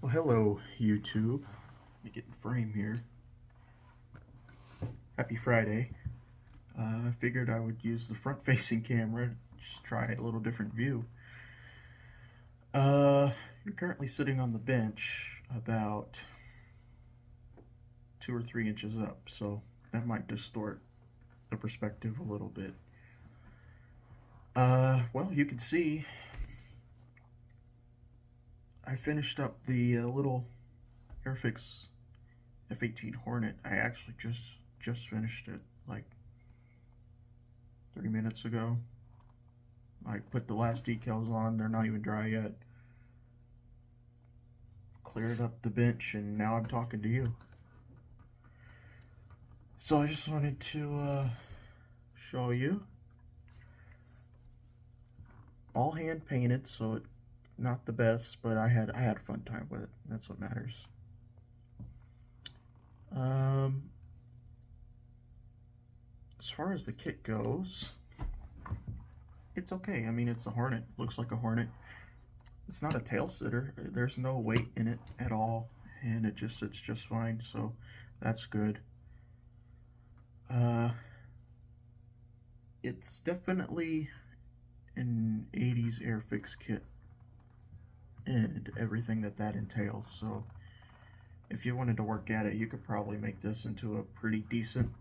Well, hello, YouTube. Let me get in frame here. Happy Friday. I figured I would use the front-facing camera, just try a little different view. You're currently sitting on the bench about 2 or 3 inches up, so that might distort the perspective a little bit. Well, you can see I finished up the little Airfix F-18 Hornet. I actually just finished it like 3 minutes ago. I put the last decals on, they're not even dry yet. Cleared up the bench and now I'm talking to you. So I just wanted to show you. All hand painted, so it not the best, but I had a fun time with it. That's what matters. As far as the kit goes, it's okay. I mean, it's a Hornet. Looks like a Hornet. It's not a tail sitter. There's no weight in it at all, and it just sits just fine. So that's good. It's definitely an 80s Airfix kit and everything that entails. So if you wanted to work at it, you could probably make this into a pretty decent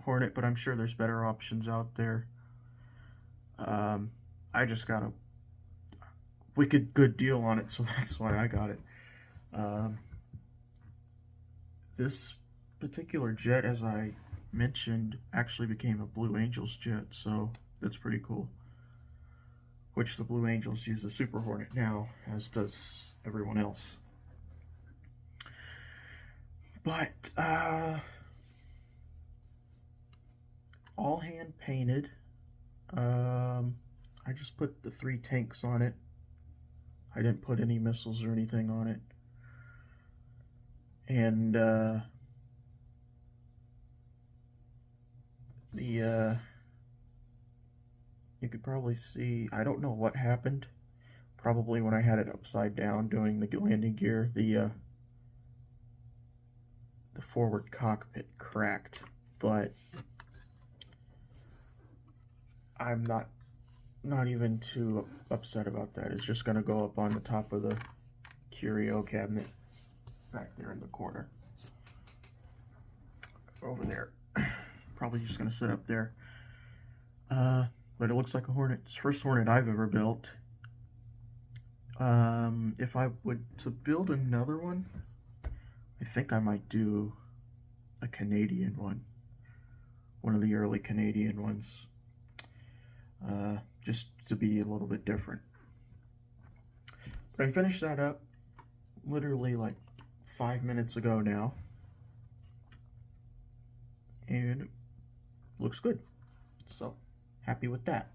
Hornet, but I'm sure there's better options out there. I just got a wicked good deal on it, so that's why I got it. This particular jet, as I mentioned, actually became a Blue Angels jet, so that's pretty cool. Which the Blue Angels use the Super Hornet now, as does everyone else. But all hand painted. I just put the 3 tanks on it. I didn't put any missiles or anything on it. And you could probably see, I don't know what happened. Probably when I had it upside down doing the landing gear, the forward cockpit cracked, but I'm not even too upset about that. It's just gonna go up on the top of the curio cabinet back there in the corner over there. Probably just gonna sit up there. But it looks like a Hornet. It's the first Hornet I've ever built. If I would to build another one, I think I might do a Canadian one of the early Canadian ones, just to be a little bit different. But I finished that up literally like 5 minutes ago now, and it looks good, so happy with that.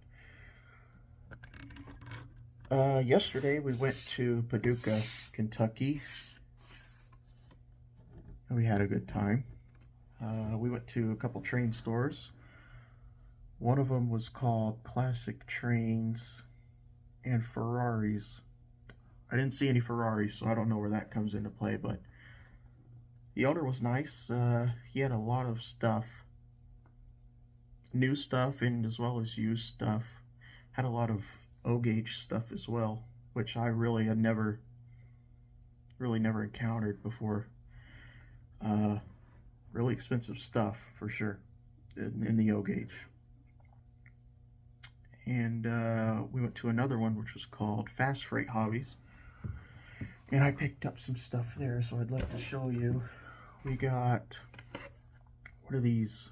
Yesterday we went to Paducah, Kentucky. We had a good time. We went to a couple train stores. One of them was called Classic Trains and Ferraris. I didn't see any Ferraris, so I don't know where that comes into play, but the owner was nice. He had a lot of stuff, new stuff, and as well as used stuff. Had a lot of O-gauge stuff as well, which I really had never encountered before. Really expensive stuff for sure in the O-gauge. And we went to another one which was called Fast Freight Hobbies, and I picked up some stuff there, so I'd like to show you. We got, what are these?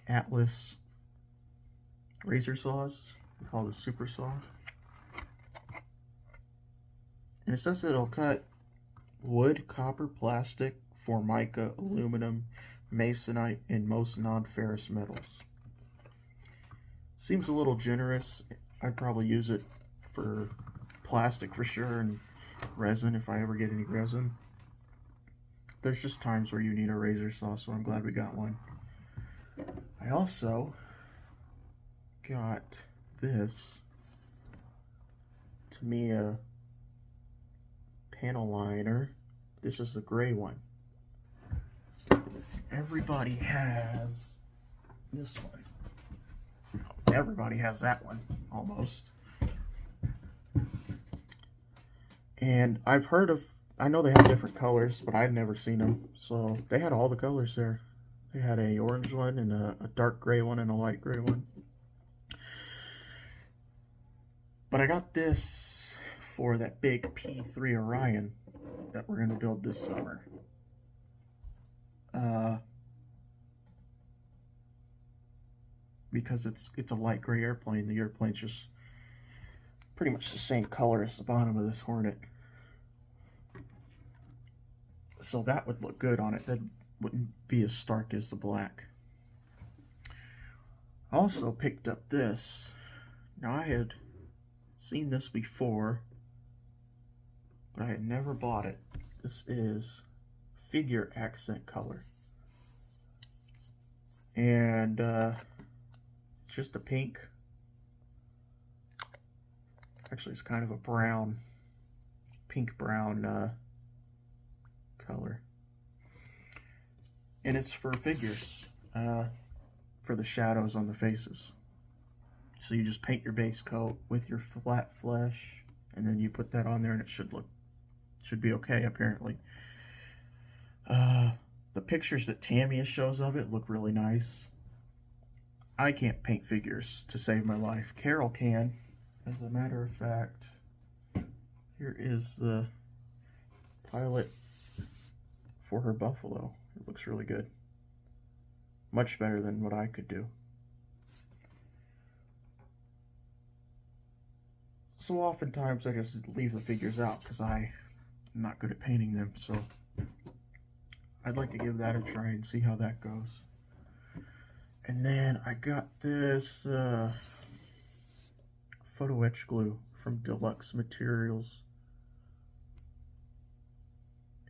Atlas razor saws. We call it a super saw. And it says it'll cut wood, copper, plastic, formica, aluminum, masonite, and most non-ferrous metals. Seems a little generous. I'd probably use it for plastic for sure, and resin if I ever get any resin. There's just times where you need a razor saw, so I'm glad we got one. I also got this. To me, panel liner. This is the gray one. Everybody has this one. Everybody has that one, almost. And I've heard of, I know they have different colors, but I'd never seen them. So they had all the colors there. They had a orange one and a dark gray one and a light gray one. But I got this for that big P3 Orion that we're going to build this summer. Because it's a light gray airplane. The airplane's just pretty much the same color as the bottom of this Hornet. So that would look good on it. That wouldn't be as stark as the black. I also picked up this. Now I had seen this before, but I had never bought it. This is figure accent color. And it's just a pink. Actually, it's kind of a brown, pink brown color. And it's for figures, for the shadows on the faces. So you just paint your base coat with your flat flesh, and then you put that on there, and it should be okay, apparently. The pictures that Tamiya shows of it look really nice. I can't paint figures to save my life. Carol can. As a matter of fact, here is the pilot for her Buffalo. It looks really good. Much better than what I could do. So oftentimes I just leave the figures out because I'm not good at painting them. So I'd like to give that a try and see how that goes. And then I got this photo etch glue from Deluxe Materials.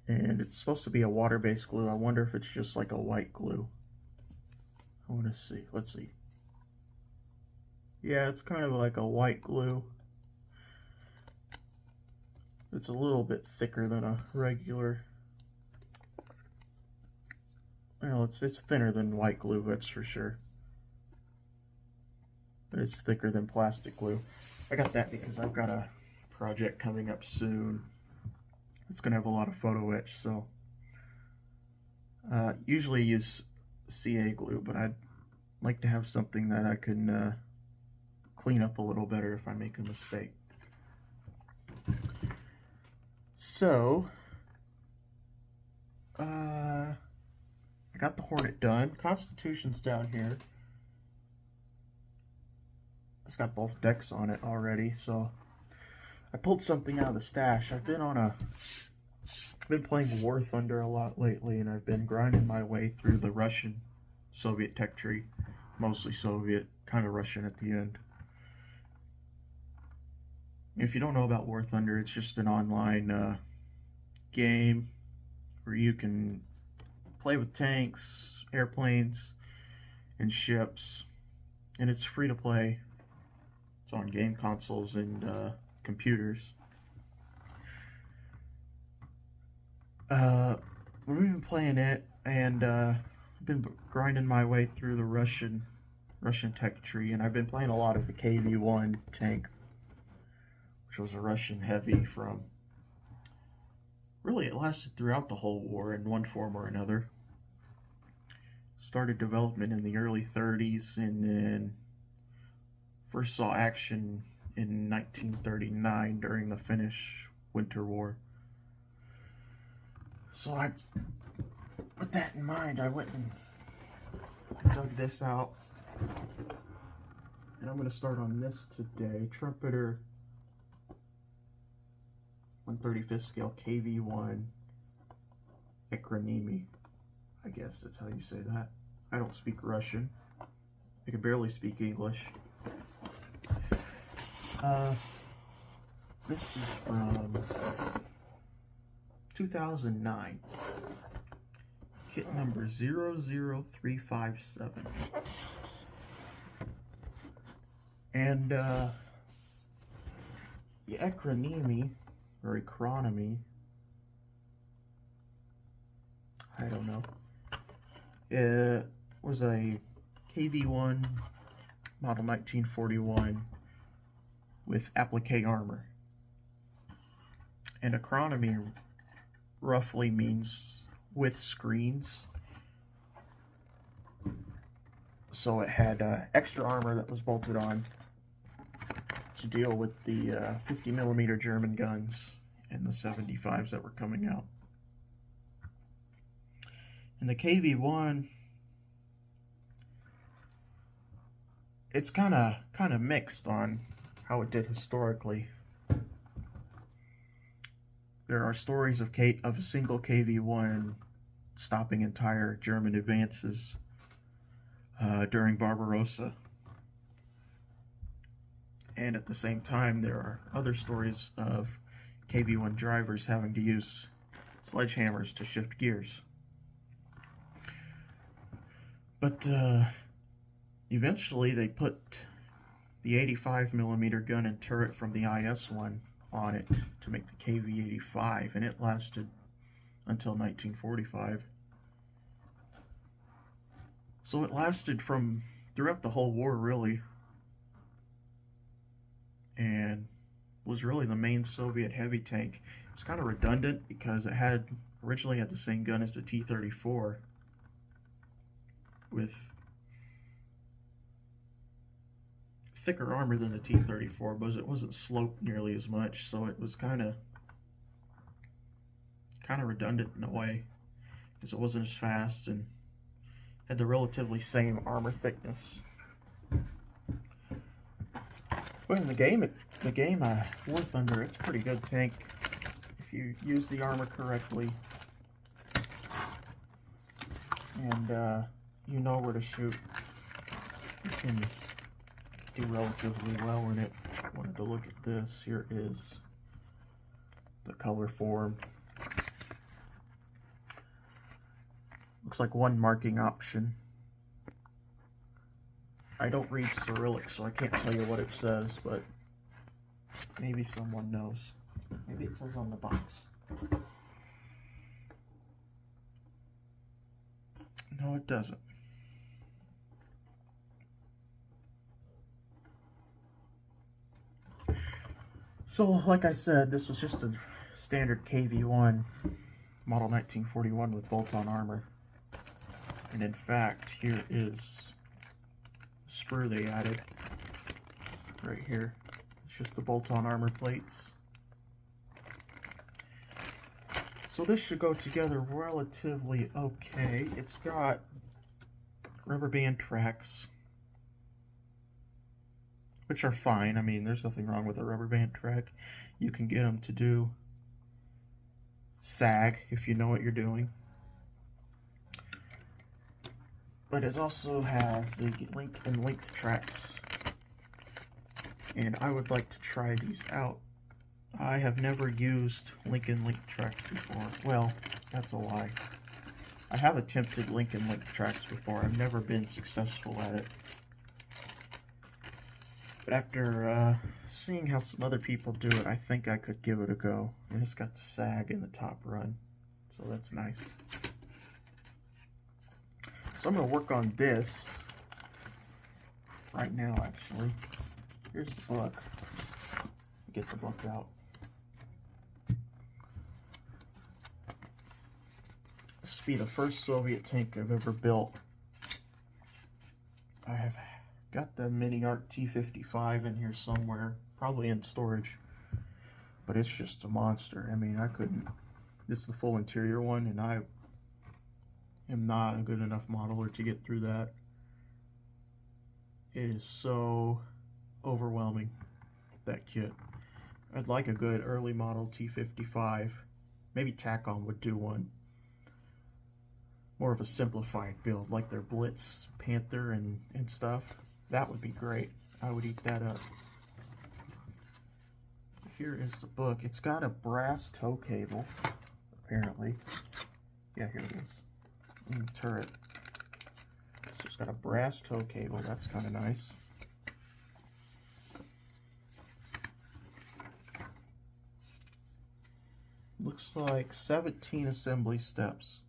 And it's supposed to be a water-based glue. I wonder if it's just like a white glue. I want to see. Let's see. Yeah, it's kind of like a white glue. It's a little bit thicker than a regular. Well, it's thinner than white glue, that's for sure. But it's thicker than plastic glue. I got that because I've got a project coming up soon. It's going to have a lot of photo etch, so usually use CA glue, but I'd like to have something that I can clean up a little better if I make a mistake. So, I got the Hornet done. Constitution's down here. It's got both decks on it already, so I pulled something out of the stash. I've been playing War Thunder a lot lately, and I've been grinding my way through the Russian Soviet tech tree. Mostly Soviet, kind of Russian at the end. If you don't know about War Thunder, it's just an online game where you can play with tanks, airplanes, and ships, and it's free to play. It's on game consoles and computers. We've been playing it, and I've been grinding my way through the Russian tech tree, and I've been playing a lot of the KV-1 tank, which was a Russian heavy from, really it lasted throughout the whole war in one form or another. Started development in the early 30s, and then first saw action in 1939 during the Finnish Winter War. So with that in mind, I went and dug this out, and I'm going to start on this today. Trumpeter 1/35 scale KV-1 Ekranimi. I guess that's how you say that. I don't speak Russian. I can barely speak English. This is from 2009. Kit number 00357. And the Ekranimi, or Economy, I don't know. It was a KV-1 model 1941 with applique armor. And acronomy roughly means with screens. So it had extra armor that was bolted on to deal with the 50mm German guns and the 75s that were coming out. And the KV-1, it's kind of mixed on how it did historically. There are stories of a single KV-1 stopping entire German advances during Barbarossa. And at the same time, there are other stories of KV-1 drivers having to use sledgehammers to shift gears. But eventually they put the 85mm gun and turret from the IS-1 on it to make the KV-85, and it lasted until 1945. So it lasted from throughout the whole war, really, and was really the main Soviet heavy tank. It's kind of redundant because it originally had the same gun as the T-34 with thicker armor than the T-34, but it wasn't sloped nearly as much, so it was kind of redundant in a way, because it wasn't as fast and had the relatively same armor thickness. But in the game, War Thunder, it's a pretty good tank if you use the armor correctly and you know where to shoot. You can do relatively well in it. I wanted to look at this. Here is the color form. Looks like one marking option. I don't read Cyrillic, so I can't tell you what it says, but maybe someone knows. Maybe it says on the box. No, it doesn't. So, like I said, this was just a standard KV-1 model 1941 with bolt-on armor. And in fact, here is the spur they added right here. It's just the bolt-on armor plates. So this should go together relatively okay. It's got rubber band tracks, which are fine. I mean, there's nothing wrong with a rubber band track. You can get them to do sag if you know what you're doing. But it also has the link and length tracks, and I would like to try these out. I have never used link and length tracks before. Well, that's a lie. I have attempted link and length tracks before. I've never been successful at it. But after seeing how some other people do it, I think I could give it a go. And it's got the sag in the top run, so that's nice. So I'm going to work on this right now, actually. Here's the book. Get the book out. This will be the first Soviet tank I've ever built. I have got the Mini Art T-55 in here somewhere, probably in storage, but it's just a monster. I mean, I couldn't. This is the full interior one, and I am not a good enough modeler to get through that. It is so overwhelming, that kit. I'd like a good early model T-55. Maybe Takom would do one. More of a simplified build, like their Blitz, Panther, and stuff. That would be great. I would eat that up. Here is the book. It's got a brass tow cable, apparently. Yeah, here it is. Turret. So it's got a brass tow cable. That's kind of nice. Looks like 17 assembly steps.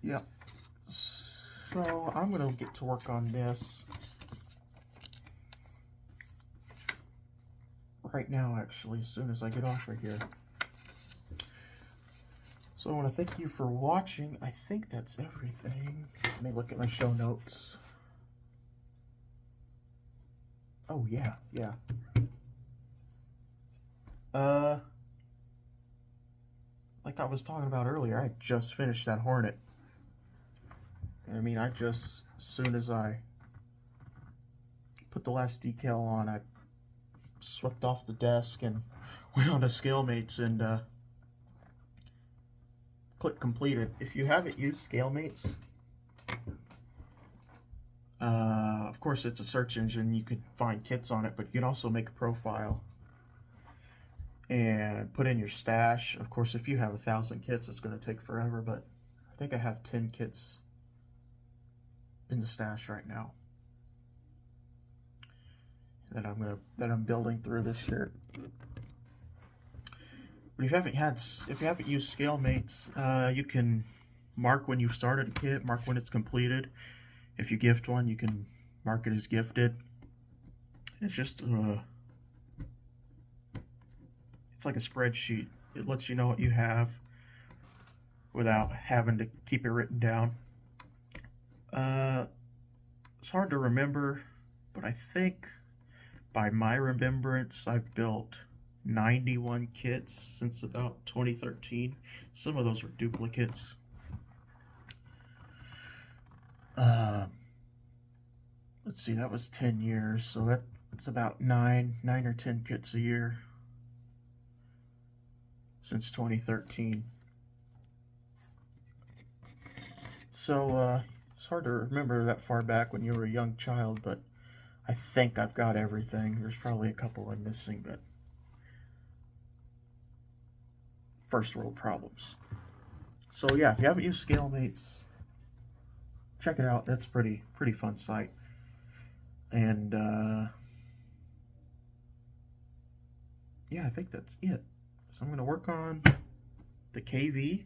Yeah. So I'm going to get to work on this right now, actually, as soon as I get off of here. So I want to thank you for watching. I think that's everything. Let me look at my show notes. Oh, yeah. Like I was talking about earlier, I just finished that Hornet. I mean, as soon as I put the last decal on, I swept off the desk and went on to ScaleMates and click completed. If you haven't used ScaleMates, of course it's a search engine. You could find kits on it, but you can also make a profile and put in your stash. Of course, if you have 1,000 kits, it's going to take forever, but I think I have 10 kits in the stash right now that I'm building through this year. But if you haven't used ScaleMates, you can mark when you started a kit, mark when it's completed. If you gift one, you can mark it as gifted. It's just it's like a spreadsheet. It lets you know what you have without having to keep it written down. It's hard to remember, but I think by my remembrance, I've built 91 kits since about 2013. Some of those were duplicates. Let's see, that was 10 years, so that's about 9 or 10 kits a year since 2013. So it's hard to remember that far back when you were a young child, but I think I've got everything. There's probably a couple I'm missing, but first world problems. So yeah, if you haven't used ScaleMates, check it out. That's pretty fun site. And yeah, I think that's it. So I'm going to work on the KV1.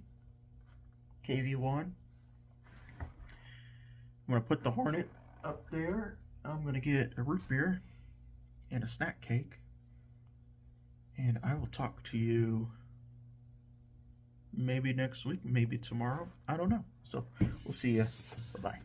I'm going to put the Hornet up there. I'm going to get a root beer and a snack cake. And I will talk to you maybe next week, maybe tomorrow. I don't know. So we'll see you. Bye-bye.